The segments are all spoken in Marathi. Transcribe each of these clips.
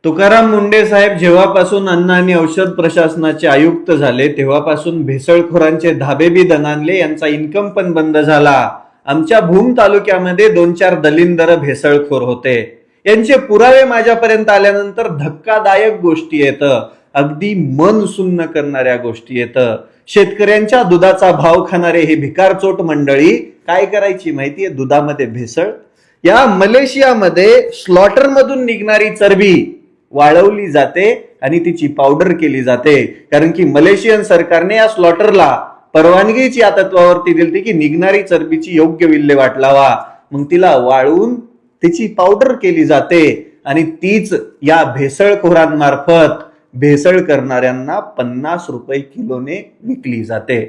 तुकाराम मुंडे साहेब जेव्हापासून अन्न आणि औषध प्रशासनाचे आयुक्त झाले तेव्हापासून भेसळखोरांचे धाबे बी दणाणले, यांचा इन्कम पण बंद झाला. आमच्या भूम तालुक्यामध्ये 2-4 दलिंदर भेसळखोर होते. यांचे पुरावे माझ्यापर्यंत आल्यानंतर धक्कादायक गोष्टी येतं, अगदी मन सुन्न करणाऱ्या गोष्टी येतं. शेतकऱ्यांच्या दुधाचा भाव खाणारे हे भिकारचोट मंडळी काय करायची माहितीये? दुधामध्ये भेसळ. या मलेशियामध्ये स्लॉटर मधून निघणारी चरबी वाळवली जाते आणि तिची पावडर केली जाते, कारण की मलेशियन सरकारने या स्लॉटरला परवानगीची या तत्वावरती दिली की निघणारी चरबीची योग्य विल्हेवाट लावा. मग तिला वाळवून तिची पावडर केली जाते आणि तीच या भेसळखोरांमार्फत भेसळ करणाऱ्यांना 50 रुपये किलोने विकली जाते.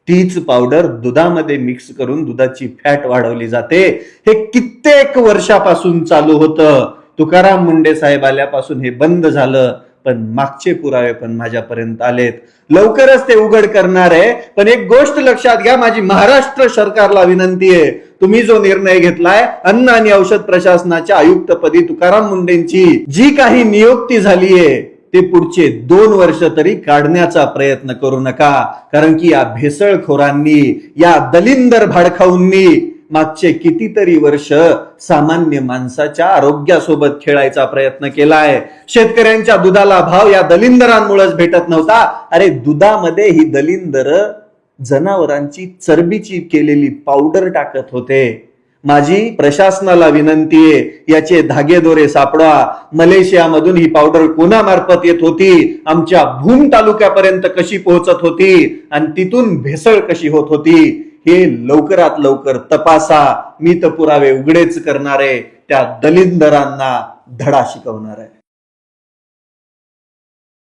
तीच पावडर दुधामध्ये मिक्स करून दुधाची फॅट वाढवली जाते. हे कित्येक वर्षापासून चालू होतं. तुकाराम मुंडे साहेब आल्यापासून हे बंद झालं, पण मागचे पुरावे पण माझ्यापर्यंत आलेत. लवकरच ते उघड करणार आहे. पण एक गोष्ट लक्षात घ्या, माझी महाराष्ट्र सरकारला विनंती आहे, तुम्ही जो निर्णय घेतलाय अन्न आणि औषध प्रशासनाच्या आयुक्तपदी तुकाराम मुंडेंची जी काही नियुक्ती झालीये ते पुढचे 2 वर्ष तरी काढण्याचा प्रयत्न करू नका, कारण की या भेसळखोरांनी, या दलिंदर भाडखाऊंनी मागचे कितीतरी वर्ष सामान्य माणसाच्या आरोग्यासोबत खेळायचा प्रयत्न केलाय. शेतकऱ्यांच्या दुधाला भाव या दलिंदरांमुळेच भेटत नव्हता. अरे दुधामध्ये ही दलिंदर जनावरांची चरबीची केलेली पावडर टाकत होते. माझी प्रशासनाला विनंती आहे, याचे धागेदोरे सापडा. मलेशियामधून ही पावडर कोणामार्फत येत होती, आमच्या भूम तालुक्यापर्यंत कशी पोहोचत होती आणि तिथून भेसळ कशी होत होती, हे लवकरात लवकर तपासा. मी तर पुरावे उघडेच करणार आहे, त्या दलिंदरांना धडा शिकवणार आहे.